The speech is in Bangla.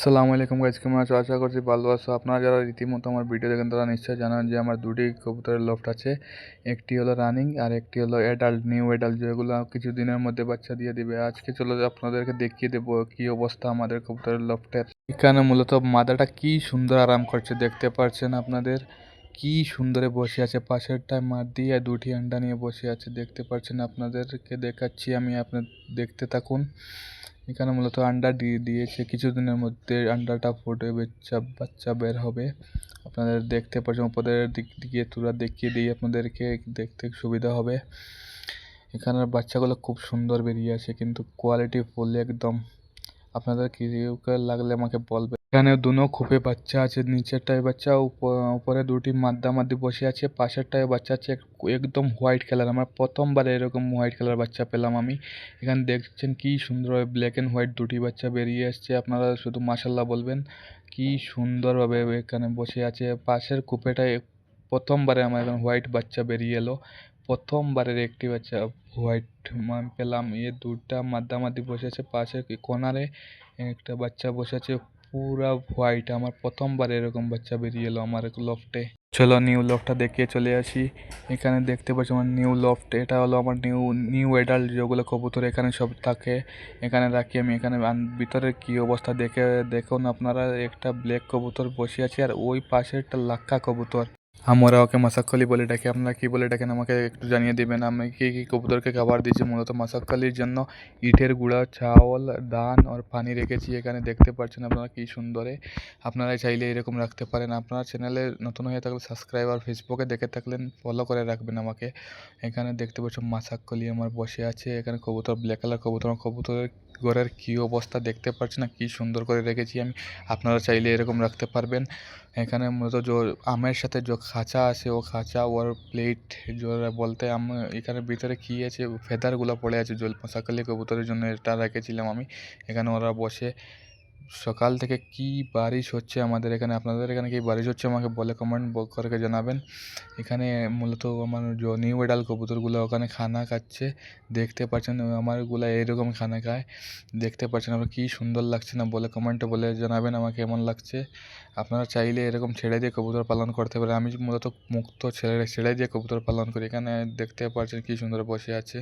আসসালামু আলাইকুম গাইস, কেমন আছো? আশা করছি ভালো আছো। আপনারা যারা রীতিমতো আমার ভিডিও দেখেন তারা নিশ্চয়ই জানেন যে আমার দুটি কবুতরের লফট আছে। একটি হলো রানিং আর একটি হলো অ্যাডাল্ট, নিউ অ্যাডাল্ট, যেগুলো কিছু দিনের মধ্যে বাচ্চা দিয়ে দিবে। আজকে চলো আপনাদেরকে দেখিয়ে দেবো কি অবস্থা আমাদের কবুতরের লফটের। এখানে মূলত মাদাটা কি সুন্দর আরাম করছে দেখতে পাচ্ছেন আপনাদের, কি সুন্দরে বসে আছে। পাশেরটায় মাঠ দিয়ে দুটি আন্ডা নিয়ে বসে আছে দেখতে পাচ্ছেন। আপনাদেরকে দেখাচ্ছি আমি, আপনার দেখতে থাকুন। এখানে মূলত আন্ডা দিয়েছে, কিছুদিনের মধ্যে আন্ডাটা ফুটে বাচ্চা বের হবে। আপনাদের দেখতে পাচ্ছেন, উপরের দিক দিয়ে তুলা দেখিয়ে দিই আপনাদেরকে, দেখতে সুবিধা হবে। এখানের বাচ্চাগুলো খুব সুন্দর বেরিয়ে আসে, কিন্তু কোয়ালিটি ফুল একদম। আপনাদের কি লাগলে আমাকে বলবে। এখানে দুনো খোপে বাচ্চা আছে, নিচেরটায় বাচ্চা, উপরে দুটি মাদ্দি বসে আছে, পাশেরটায় বাচ্চা আছে একদম হোয়াইট কালার। আমার প্রথমবার এরকম হোয়াইট কালার বাচ্চা পেলাম আমি। এখানে দেখছেন কি সুন্দর ব্ল্যাক অ্যান্ড হোয়াইট দুটি বাচ্চা বেরিয়ে আসছে। আপনারা শুধু মাশাল্লাহ বলবেন, কি সুন্দরভাবে এখানে বসে আছে। পাশের কুপেটায় প্রথমবারে আমার এখন হোয়াইট বাচ্চা বেরিয়ে এলো। প্রথমবারের একটি বাচ্চা হোয়াইট পেলাম। দুটা মাদ্দি বসে আছে, পাশে কোনারে একটা বাচ্চা বসে আছে পুরা হোয়াইট। আমার প্রথমবার এরকম বাচ্চা বেরিয়ে এলো আমার লফটে। চলো নিউ লফটটা দেখিয়ে চলে আসি। এখানে দেখতে পাচ্ছি আমার নিউ লফট, এটা হলো আমার নিউ অ্যাডাল্ট যেগুলো কবুতর এখানে সব থাকে। এখানে রাখি আমি। এখানে ভিতরের কি অবস্থা দেখুন আপনারা। একটা ব্ল্যাক কবুতর বসে আছে আর ওই পাশে একটা লাক্কা কবুতর। আমরা ওকে মাসাক্কলি বলে ডাকি, আপনারা কী বলে ডাকেন আমাকে একটু জানিয়ে দেবেন। আমি কি কবুতরকে খাবার দিয়েছি মূলত মাসাক্কলির জন্য। ইটের গুঁড়া, চাউল, ধান আর পানি রেখেছি। এখানে দেখতে পাচ্ছেন আপনারা কি সুন্দরে। আপনারা চাইলে এরকম রাখতে পারেন। আপনার চ্যানেলে নতুন হয়ে থাকলে সাবস্ক্রাইব, আর ফেসবুকে দেখে থাকলেন ফলো করে রাখবেন আমাকে। এখানে দেখতে পাচ্ছেন মাসাক্কলি আমার বসে আছে। এখানে কবুতর, ব্ল্যাক কালার কবুতরের ঘরের কী অবস্থা দেখতে পাচ্ছেন না, কি সুন্দর করে রেখেছি আমি। আপনারা চাইলে এরকম রাখতে পারবেন। এখানে মূলত আমের সাথে খাঁচা আছে, ও খাঁচা ওর প্লেট বলতে এখানে ভিতরে কী আছে, ফেদারগুলো পড়ে আছে মশাকালি কবুতরের জন্য এটা রেখেছিলাম আমি। এখানে ওরা বসে। সকাল থেকে কি বারিশ হচ্ছে আমাদের এখানে। আপনাদের এখানে কি বারিশ হচ্ছে আমাকে বলে কমেন্ট করে জানাবেন। এখানে মূলত আমার নিউ এডাল কবুতরগুলো ওখানে খানা খাচ্ছে দেখতে পাচ্ছেন। আমারগুলো এরকম খানা খায় দেখতে পাচ্ছেন। আপনার কি সুন্দর লাগছে না বলে কমেন্টে বলে জানাবেন আমাকে কেমন লাগছে। আপনারা চাইলে এরকম ছেড়ে দিয়ে কবুতর পালন করতে পারেন। আমি মূলত মুক্ত ছেড়ে দিয়ে কবুতর পালন করি। এখানে দেখতে পাচ্ছেন কি সুন্দর বসে আছে।